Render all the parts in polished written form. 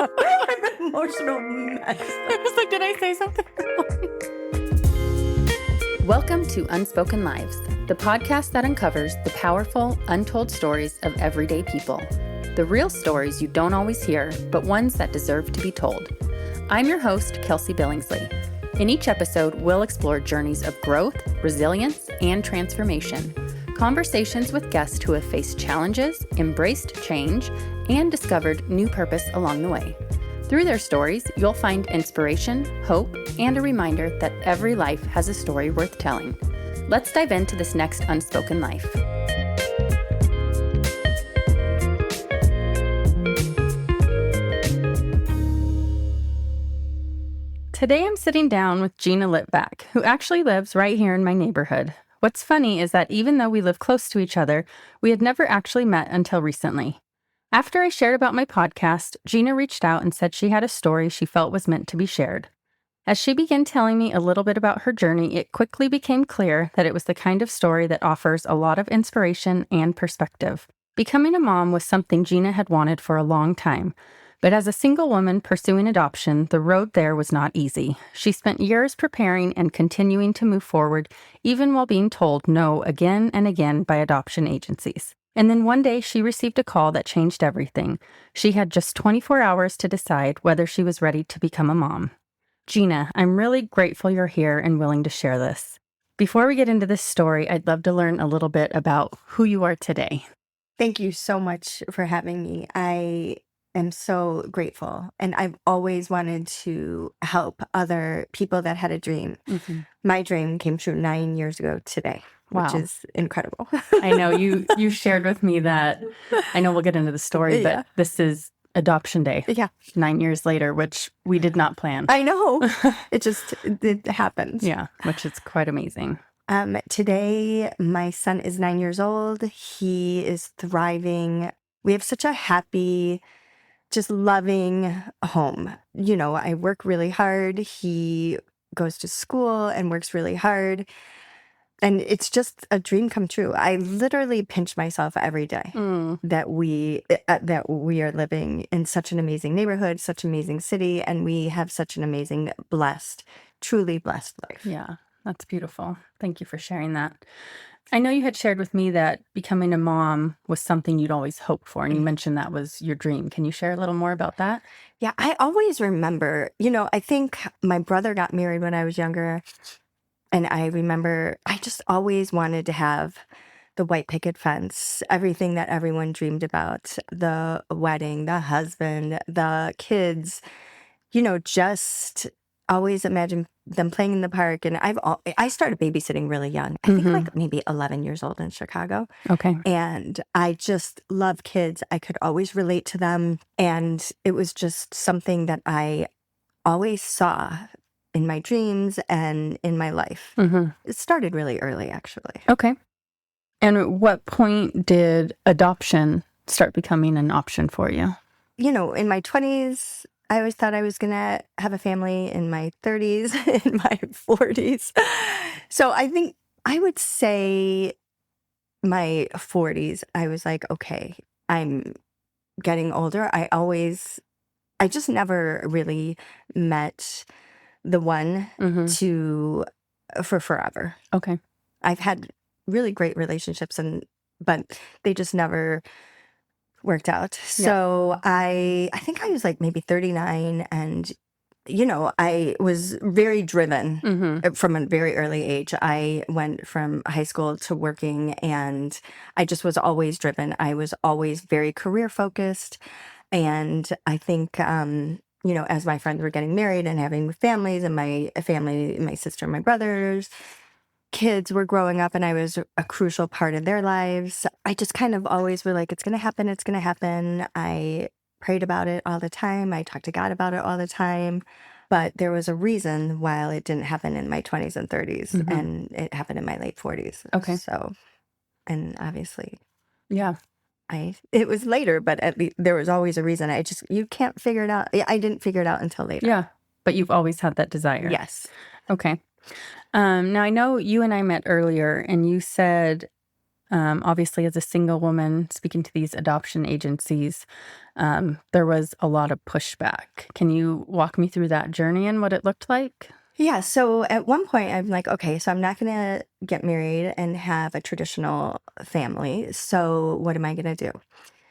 I'm an emotional mess. I was like, did I say something wrong? Welcome to Unspoken Lives, the podcast that uncovers the powerful, untold stories of everyday people. The real stories you don't always hear, but ones that deserve to be told. I'm your host, Kelsey Billingsley. In each episode, we'll explore journeys of growth, resilience, and transformation. Conversations with guests who have faced challenges, embraced change, and discovered new purpose along the way. Through their stories, you'll find inspiration, hope, and a reminder that every life has a story worth telling. Let's dive into this next Unspoken Life. Today I'm sitting down with Gina Litvack, who actually lives right here in my neighborhood. What's funny is that even though we live close to each other, we had never actually met until recently. After I shared about my podcast, Gina reached out and said she had a story she felt was meant to be shared. As she began telling me a little bit about her journey, it quickly became clear that it was the kind of story that offers a lot of inspiration and perspective. Becoming a mom was something Gina had wanted for a long time. But as a single woman pursuing adoption, the road there was not easy. She spent years preparing and continuing to move forward, even while being told no again and again by adoption agencies. And then one day she received a call that changed everything. She had just 24 hours to decide whether she was ready to become a mom. Gina, I'm really grateful you're here and willing to share this. Before we get into this story, I'd love to learn a little bit about who you are today. Thank you so much for having me. I am so grateful. And I've always wanted to help other people that had a dream. Mm-hmm. My dream came true 9 years ago today, which is incredible. I know you shared with me that, I know we'll get into the story, but this is Adoption Day. Yeah. 9 years later, which we did not plan. I know. It happens. Yeah, which is quite amazing. Today, my son is 9 years old. He is thriving. We have such a happy, just loving home. You know, I work really hard. He goes to school and works really hard. And it's just a dream come true. I literally pinch myself every day that we are living in such an amazing neighborhood, such an amazing city, and we have such an amazing, truly blessed life. Yeah, that's beautiful. Thank you for sharing that. I know you had shared with me that becoming a mom was something you'd always hoped for, and you mentioned that was your dream. Can you share a little more about that? Yeah, I always remember, I think my brother got married when I was younger, and I remember I just always wanted to have the white picket fence, everything that everyone dreamed about, the wedding, the husband, the kids, just always imagine them playing in the park. And I started babysitting really young. I think like maybe 11 years old in Chicago. Okay. And I just love kids. I could always relate to them. And it was just something that I always saw in my dreams and in my life. Mm-hmm. It started really early, actually. Okay. And at what point did adoption start becoming an option for you? In my 20s, I always thought I was going to have a family. In my 30s, in my 40s. So I think I would say my 40s, I was like, okay, I'm getting older. I just never really met the one for forever. Okay. I've had really great relationships, but they just never worked out. So I think I was like maybe 39, and I was very driven from a very early age. I went from high school to working, and I just was always driven. I was always very career focused, and I think as my friends were getting married and having families, and my family, my sister and my brothers, kids were growing up, and I was a crucial part of their lives. I just kind of always were like, it's going to happen. It's going to happen. I prayed about it all the time. I talked to God about it all the time. But there was a reason why it didn't happen in my 20s and 30s, and it happened in my late 40s. Okay. So, and obviously, yeah, it was later, but at least there was always a reason. You can't figure it out. I didn't figure it out until later. Yeah, but you've always had that desire. Yes. Okay. Now, I know you and I met earlier, and you said Obviously, as a single woman speaking to these adoption agencies, there was a lot of pushback. Can you walk me through that journey and what it looked like? Yeah. So at one point, I'm like, okay, so I'm not going to get married and have a traditional family. So what am I going to do?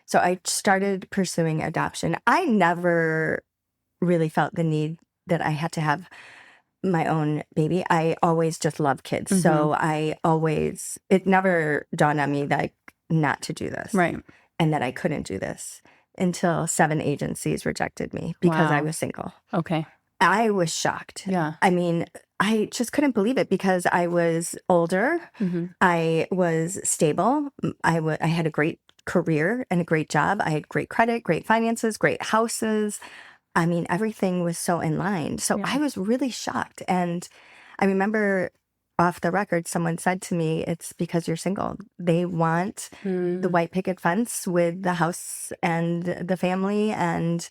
So I started pursuing adoption. I never really felt the need that I had to have my own baby. I always just loved kids. Mm-hmm. So it never dawned on me that not to do this. Right. And that I couldn't do this until 7 agencies rejected me because I Wow. was single. Okay. I was shocked. Yeah. I mean, I just couldn't believe it because I was older. Mm-hmm. I was stable. I had a great career and a great job. I had great credit, great finances, great houses. I mean, everything was so in line. So Yeah. I was really shocked. And I remember off the record, someone said to me, it's because you're single. They want the white picket fence with the house and the family. And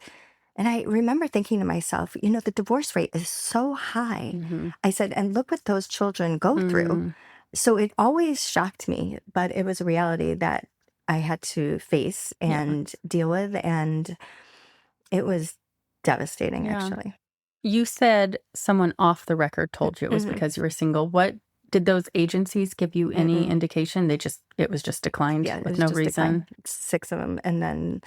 I remember thinking to myself, the divorce rate is so high. Mm-hmm. I said, and look what those children go through. So it always shocked me, but it was a reality that I had to face and deal with. And it was devastating, Yeah. actually. You said someone off the record told you it was Mhm. because you were single. What did those agencies give you any Mm-mm. indication? It was just declined Yeah, it with was no just reason. 6 of them. And then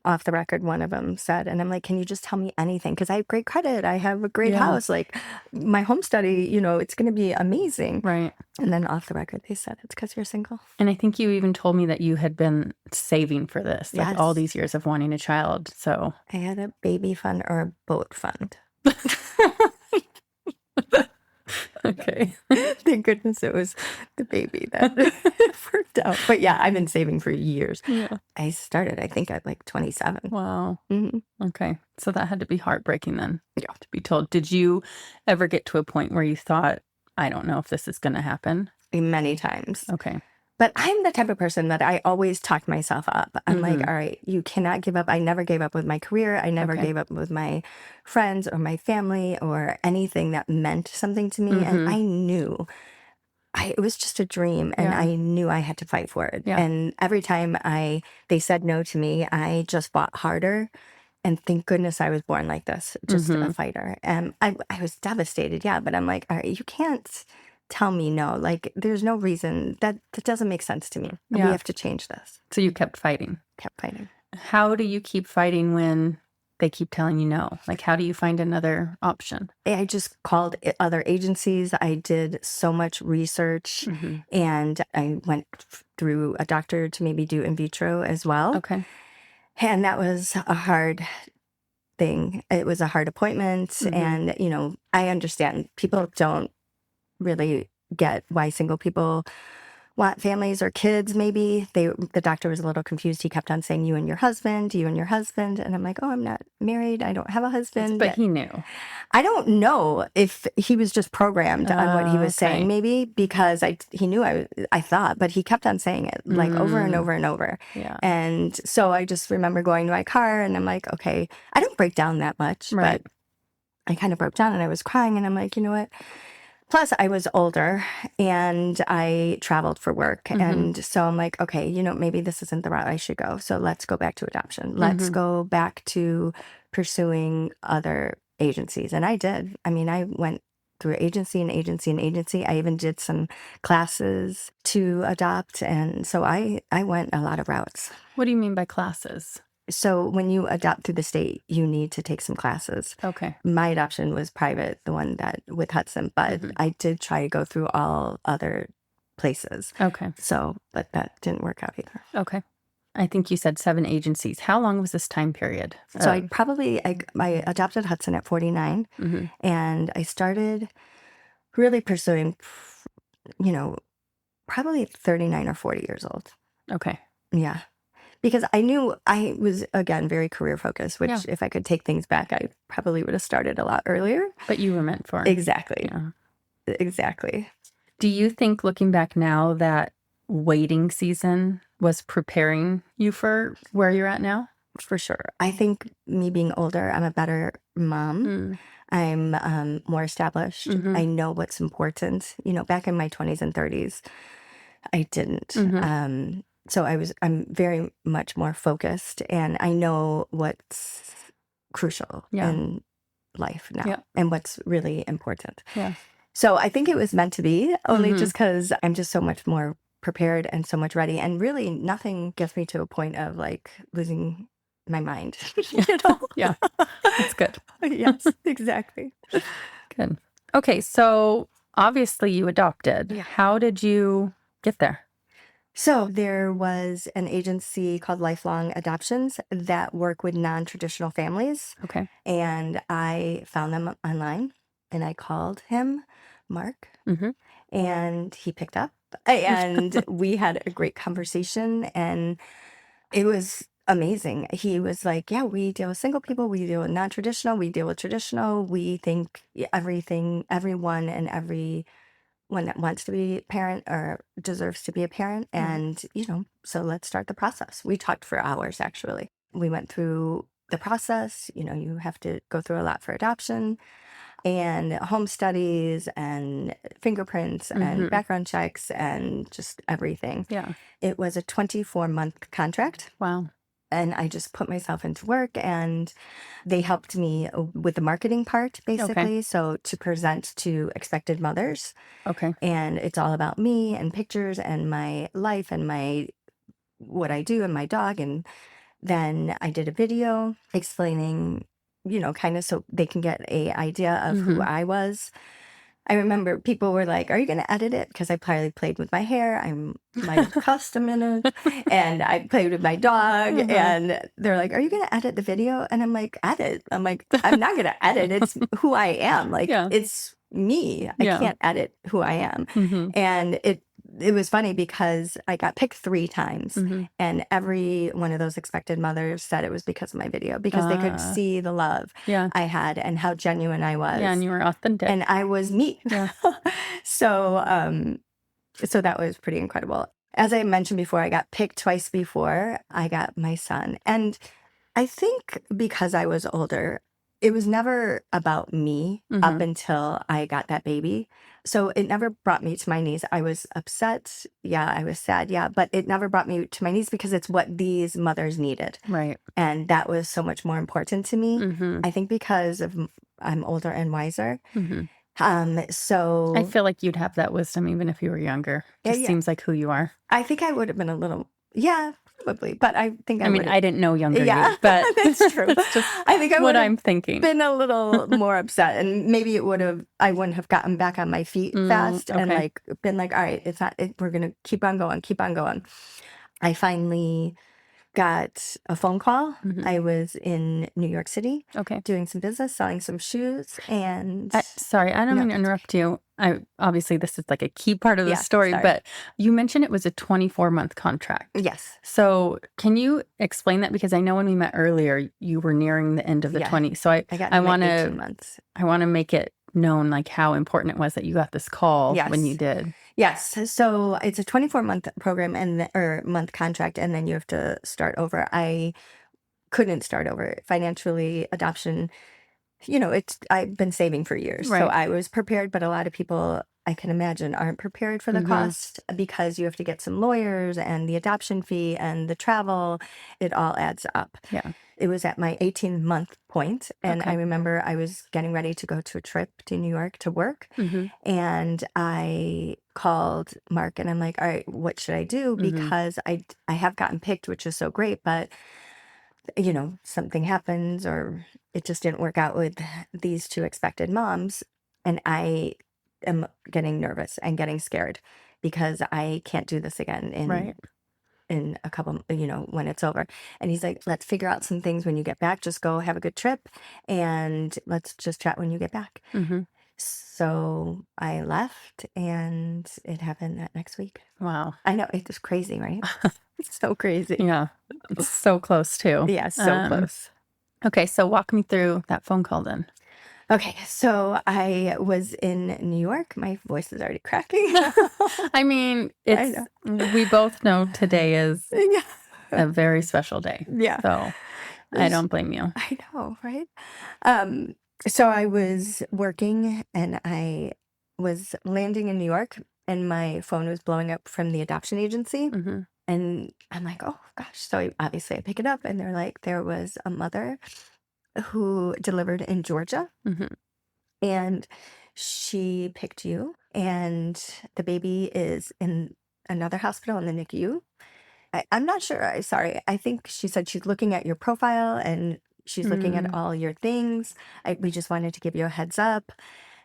off the record, one of them said, and I'm like, can you just tell me anything? Because I have great credit. I have a great Yeah. house. Like my home study, it's going to be amazing. Right. And then off the record, they said, it's because you're single. And I think you even told me that you had been saving for this, like all Yes. these years of wanting a child. So I had a baby fund or a boat fund. okay. Thank goodness it was the baby that worked out. But yeah, I've been saving for years. Yeah. I started, I think, at like 27. Wow. hmm Okay. So that had to be heartbreaking then. Yeah. To be told. Did you ever get to a point where you thought, I don't know if this is going to happen? Many times. Okay. But I'm the type of person that I always talk myself up. I'm like, all right, you cannot give up. I never gave up with my career. I never Okay. gave up with my friends or my family or anything that meant something to me. And I knew it was just a dream, and Yeah. I knew I had to fight for it. Yeah. And every time they said no to me, I just fought harder. And thank goodness I was born like this, just a fighter. And I was devastated, yeah. But I'm like, all right, you can't tell me no. Like, there's no reason. That doesn't make sense to me. We Yeah. have to change this. So you kept fighting. Kept fighting. How do you keep fighting when they keep telling you no? Like, how do you find another option? I just called other agencies. I did so much research, and I went through a doctor to maybe do in vitro as well. Okay. And that was a hard thing. It was a hard appointment. And, I understand people don't really get why single people want families or kids. Maybe the doctor was a little confused. He kept on saying, you and your husband, you and your husband. And I'm like, oh, I'm not married. I don't have a husband. But he knew. I don't know if he was just programmed on what he was Okay. saying, maybe because he knew I thought, but he kept on saying it like over and over and over. Yeah. And so I just remember going to my car and I'm like, okay, I don't break down that much, Right. but I kind of broke down and I was crying and I'm like, you know what? Plus, I was older and I traveled for work. And so I'm like, okay, maybe this isn't the route I should go. So let's go back to adoption. Let's go back to pursuing other agencies. And I did. I mean, I went through agency and agency and agency. I even did some classes to adopt. And so I went a lot of routes. What do you mean by classes? So when you adopt through the state, you need to take some classes. Okay. My adoption was private, the one that with Hudson, but I did try to go through all other places. Okay. So, but that didn't work out either. Okay. I think you said 7 agencies. How long was this time period? So I adopted Hudson at 49 and I started really pursuing, probably 39 or 40 years old. Okay. Yeah. Because I knew I was, again, very career focused, which if I could take things back, I probably would have started a lot earlier. But you were meant for. Exactly. Yeah. Exactly. Do you think, looking back now, that waiting season was preparing you for where you're at now? For sure. I think me being older, I'm a better mom. I'm more established. I know what's important. Back in my 20s and 30s, I didn't. Mm-hmm. So I'm very much more focused, and I know what's crucial Yeah. in life now Yeah. and what's really important. Yeah. So I think it was meant to be, only Mm-hmm. just because I'm just so much more prepared and so much ready. And really, nothing gets me to a point of like losing my mind, you know? Yeah. That's good. Yes, exactly. Good. Okay. So obviously you adopted. Yeah. How did you get there? So there was an agency called Lifelong Adoptions that work with non-traditional families. Okay. And I found them online and I called him, Mark, Mm-hmm. and he picked up. And we had a great conversation and it was amazing. He was like, yeah, we deal with single people, we deal with non-traditional, we deal with traditional. We think everyone and everyone that wants to be a parent or deserves to be a parent. And, so let's start the process. We talked for hours, actually. We went through the process. You have to go through a lot for adoption and home studies and fingerprints and background checks and just everything. Yeah. It was a 24-month contract. Wow. And I just put myself into work and they helped me with the marketing part, basically. Okay. So to present to expected mothers. Okay. And it's all about me and pictures and my life and what I do and my dog. And then I did a video explaining, kind of so they can get a idea of who I was. I remember people were like, are you going to edit it? Because I probably played with my hair. I'm my custom in it. And I played with my dog. And they're like, are you going to edit the video? And I'm like, edit? I'm like, I'm not going to edit. It's who I am. Like, it's me. I can't edit who I am. And it was funny because I got picked 3 times and every one of those expected mothers said it was because of my video, because they could see the love I had and how genuine I was. Yeah, and you were authentic. And I was me. Yeah. So that was pretty incredible. As I mentioned before, I got picked twice before I got my son. And I think because I was older, it was never about me up until I got that baby. So it never brought me to my knees. I was upset. Yeah, I was sad. Yeah, but it never brought me to my knees because it's what these mothers needed. Right. And that was so much more important to me. I think because I'm older and wiser. So I feel like you'd have that wisdom even if you were younger. Just seems like who you are. I think I would have been a little, probably, but I think I mean, I didn't know younger you, but that's true. It's just I think what I'm thinking. Been a little more upset, and maybe I wouldn't have gotten back on my feet fast and like been like, all right, we're gonna keep on going. I finally got a phone call. I was in New York City, doing some business, selling some shoes, and sorry, I don't mean to interrupt you. Obviously this is like a key part of the story, but you mentioned it was a 24-month contract. Yes. So can you explain that? Because I know when we met earlier, you were nearing the end of the 20. So I want 18 months. I want to make it known like how important it was that you got this call when you did. Yes. So it's a 24-month program or month contract, and then you have to start over. I couldn't start over. Financially, adoption, I've been saving for years. Right. So I was prepared, but a lot of people, I can imagine, aren't prepared for the cost because you have to get some lawyers and the adoption fee and the travel. It all adds up. Yeah. It was at my 18-month point, and I remember I was getting ready to go to a trip to New York to work, and I called Mark, and I'm like, all right, what should I do? Because I have gotten picked, which is so great, but, something happens or it just didn't work out with these 2 expected moms, and I am getting nervous and getting scared because I can't do this again in a couple, when it's over. And he's like, let's figure out some things when you get back. Just go have a good trip and let's just chat when you get back. So I left and it happened that next week. Wow. I know. It's crazy, right? It's so crazy. Yeah. It's so close too. Yeah, so close. Okay. So walk me through that phone call then. Okay, so I was in New York. My voice is already cracking. I mean, we both know today is a very special day. Yeah. So I don't blame you. I know, right? So I was working and I was landing in New York, and my phone was blowing up from the adoption agency. Mm-hmm. And I'm like, oh gosh. So obviously I pick it up, and they're like, there was a mother who delivered in Georgia, Mm-hmm. and she picked you, and the baby is in another hospital in the NICU. I'm not sure. Sorry. I think she said she's looking at your profile and she's looking at all your things. We just wanted to give you a heads up.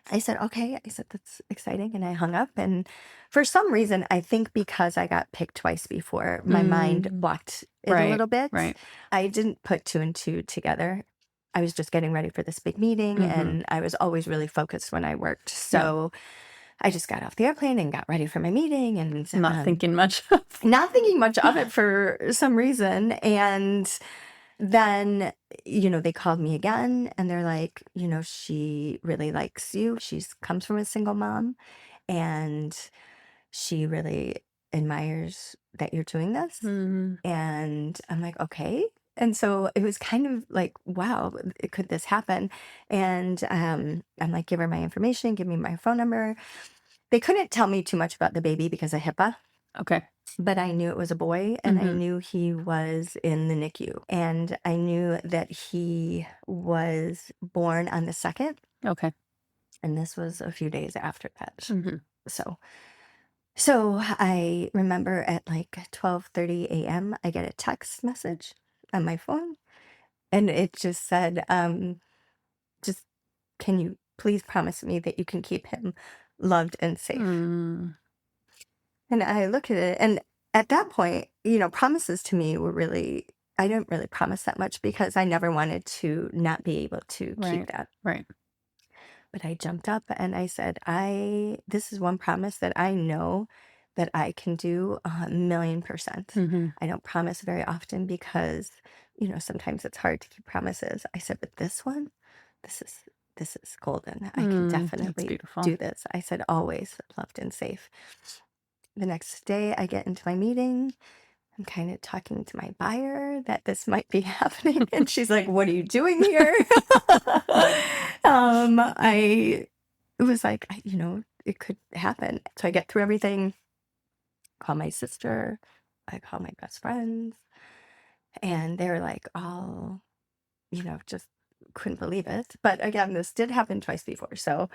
I said, okay. I said, that's exciting. And I hung up. And for some reason, I think because I got picked twice before, my mind blocked it a Right. little bit. Right. I didn't put two and two together. I was just getting ready for this big meeting, and I was always really focused when I worked. So I just got off the airplane and got ready for my meeting, and Not thinking much. not thinking much of it for some reason. And then, they called me again, and they're like, she really likes you. She comes from a single mom, and she really admires that you're doing this. And I'm like, okay. And so it was kind of like, wow, could this happen? And I'm like, give her my information, give me my phone number. They couldn't tell me too much about the baby because of HIPAA. Okay. But I knew it was a boy, and I knew he was in the NICU, and I knew that he was born on the 2nd. Okay. And this was a few days after that. Mm-hmm. So I remember at like 12:30 a.m., I get a text message on my phone, and it just said, just, can you please promise me that you can keep him loved and safe? And I look at it, and at that point, promises to me were really, I didn't really promise that much because I never wanted to not be able to keep that. Right. But I jumped up and I said, this is one promise that I know that I can do 1,000,000%. I don't promise very often because, sometimes it's hard to keep promises. I said, but this one, this is golden. I can definitely do this. I said, always loved and safe. The next day I get into my meeting. I'm kind of talking to my buyer that this might be happening. And she's like, what are you doing here? I was like, it could happen. So I get through everything, call my sister, I call my best friends, and they're like, all, just couldn't believe it. But again, this did happen twice before. So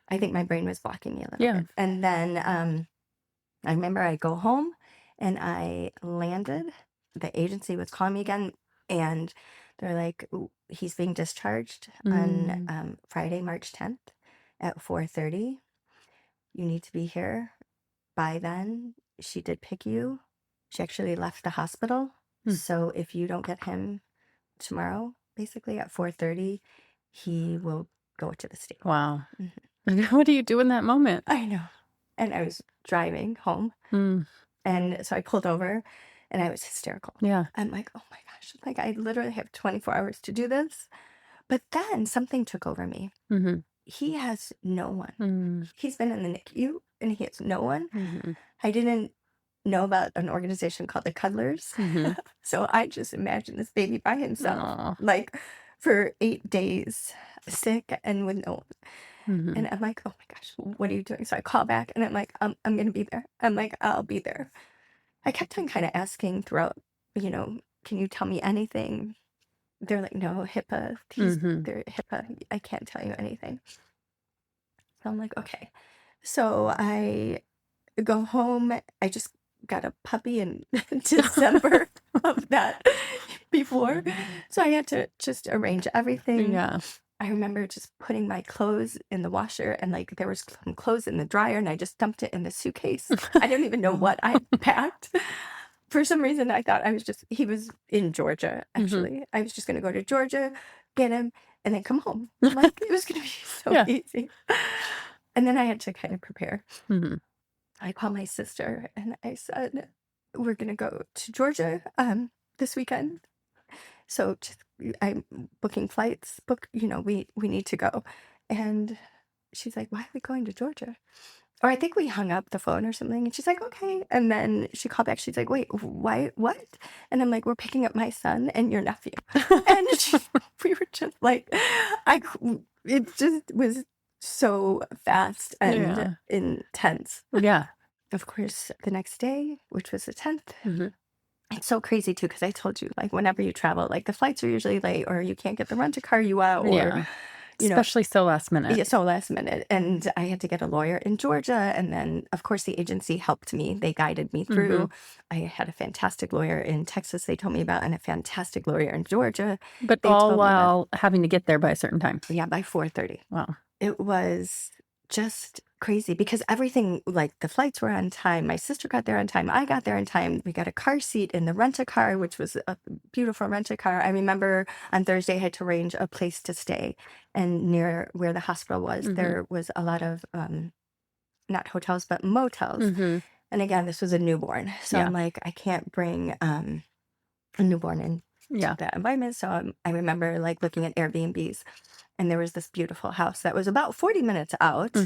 I think my brain was blocking me a little bit. And then, I remember I go home and I landed. The agency was calling me again, and they're like, he's being discharged on Friday, March 10th at 4:30. You need to be here by then. She did pick you. She actually left the hospital. So if you don't get him tomorrow, basically at 4:30, he will go to the state. Wow. What do you do in that moment? I know. And I was driving home. And so I pulled over and I was hysterical. Yeah. I'm like, oh my gosh, like I literally have 24 hours to do this. But then something took over me. He has no one. He's been in the NICU and he has no one. I didn't know about an organization called the Cuddlers. So I just imagined this baby by himself, like for 8 days, sick and with no one. And I'm like, oh my gosh, what are you doing? So I call back and I'm like, I'm going to be there. I'm like, I'll be there. I kept on kind of asking throughout, can you tell me anything? They're like, no, HIPAA. They're HIPAA. I can't tell you anything. So I'm like, okay. So I go home. I just got a puppy in December of that before. So I had to just arrange everything. Yeah. I remember just putting my clothes in the washer, and like there was some clothes in the dryer, and I just dumped it in the suitcase. I didn't even know what I packed. For some reason, I thought he was in Georgia, actually. I was just going to go to Georgia, get him, and then come home. Like, it was going to be so easy. And then I had to kind of prepare. I called my sister, and I said, we're going to go to Georgia this weekend. So I'm booking flights, we need to go. And she's like, why are we going to Georgia? Or I think we hung up the phone or something. And she's like, okay. And then she called back. She's like, wait, why, what? And I'm like, we're picking up my son and your nephew. And we were just like, it just was so fast and intense. Yeah. Of course, the next day, which was the 10th, Mm-hmm. it's so crazy too, because I told you, like, whenever you travel, like, the flights are usually late, or you can't get the rent-a-car you out, or, you know, Especially so last minute. yeah, so last minute. And I had to get a lawyer in Georgia. And then, of course, the agency helped me. They guided me through. I had a fantastic lawyer in Texas they told me about, and a fantastic lawyer in Georgia. But They all told me about. while having to get there by a certain time. Yeah, by 4:30. Wow. It was just crazy because everything, like the flights were on time. My sister got there on time. I got there on time. We got a car seat in the rent-a-car, which was a beautiful rent-a-car. I remember on Thursday I had to arrange a place to stay. And near where the hospital was, there was a lot of, not hotels, but motels. And again, this was a newborn. So I'm like, I can't bring a newborn in that environment. So I remember like looking at Airbnbs, and there was this beautiful house that was about 40 minutes out,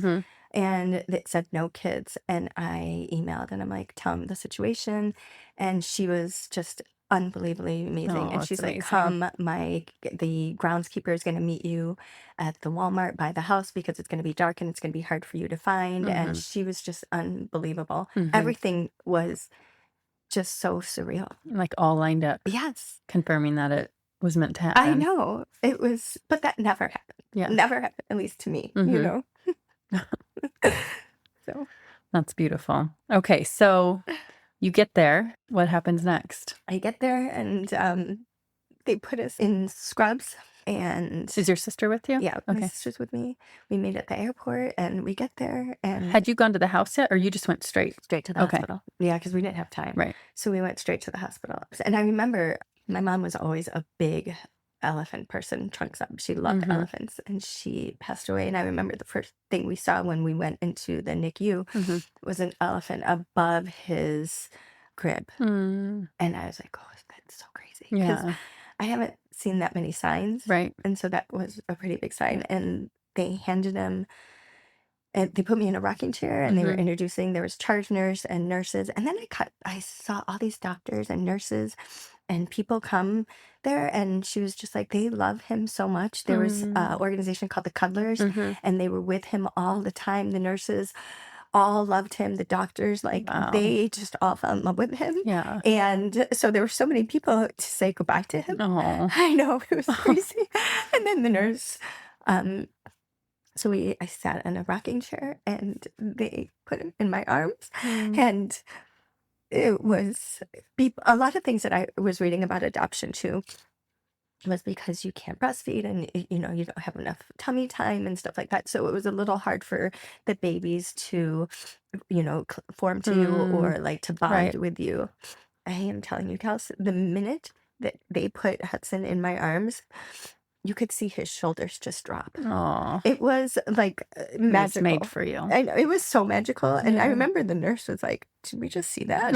and it said no kids. And I emailed and I'm like, tell them the situation. And she was just unbelievably amazing. Oh, And she's that's like, amazing. come, the groundskeeper is going to meet you at the Walmart by the house because it's going to be dark and it's going to be hard for you to find. And she was just unbelievable. Everything was just so surreal. Like all lined up. Yes. Confirming that it was meant to happen. I know. It was, but that never happened. Yeah. Never happened, at least to me, you know? So that's beautiful. Okay, so you get there. What happens next? I get there, and they put us in scrubs. And is your sister with you? Yeah, my sister's with me. We meet at the airport, and we get there. And had you gone to the house yet, or you just went straight to the hospital? Yeah, because we didn't have time. Right. So we went straight to the hospital. And I remember my mom was always a big elephant person, trunks up. She loved elephants, and she passed away. And I remember the first thing we saw when we went into the NICU was an elephant above his crib. And I was like, oh, that's so crazy. Because I haven't seen that many signs. Right. And so that was a pretty big sign. And they handed him, and they put me in a rocking chair, and they were introducing, there was charge nurse and nurses. And then I saw all these doctors and nurses and people come there, and she was just like, they love him so much. There was an organization called the Cuddlers, and they were with him all the time. The nurses all loved him. The doctors, like, they just all fell in love with him. Yeah. And so there were so many people to say goodbye to him. Oh. I know, it was crazy. And then the nurse, so I sat in a rocking chair, and they put him in my arms. And it was a lot of things that I was reading about adoption too was because you can't breastfeed, and you don't have enough tummy time and stuff like that. So it was a little hard for the babies to form to you, or like to bond with you. I am telling you, Kels, the minute that they put Hudson in my arms, you could see his shoulders just drop. Aww. It was like magical. It's made for you. I know, it was so magical. And I remember the nurse was like, did we just see that?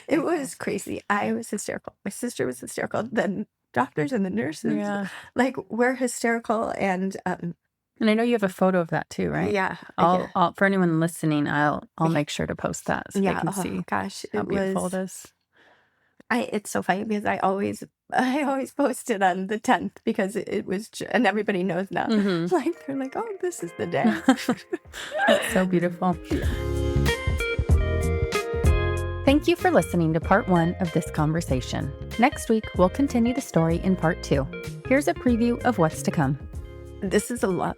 It was crazy. I was hysterical. My sister was hysterical. The doctors and the nurses were hysterical. And I know you have a photo of that too, right? Yeah. I'll for anyone listening, I'll make sure to post that so they can see gosh, how beautiful it is. It's so funny because I always post it on the 10th because it was, and everybody knows now. Like, they're like, oh, this is the day. That's so beautiful. Thank you for listening to part 1 of this conversation. Next week, we'll continue the story in part 2. Here's a preview of what's to come. This is a love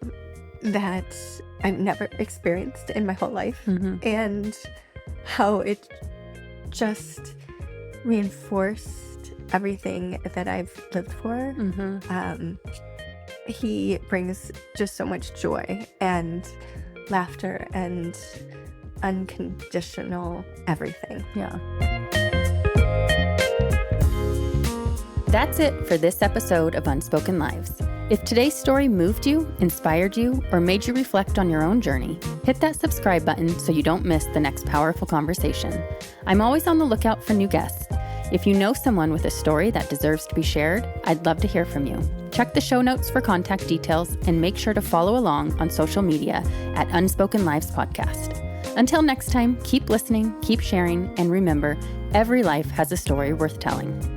that I've never experienced in my whole life, and how it just reinforced everything that I've lived for. He brings just so much joy and laughter and unconditional everything. Yeah. That's it for this episode of Unspoken Lives. If today's story moved you, inspired you, or made you reflect on your own journey, hit that subscribe button so you don't miss the next powerful conversation. I'm always on the lookout for new guests. If you know someone with a story that deserves to be shared, I'd love to hear from you. Check the show notes for contact details, and make sure to follow along on social media at Unspoken Lives Podcast. Until next time, keep listening, keep sharing, and remember, every life has a story worth telling.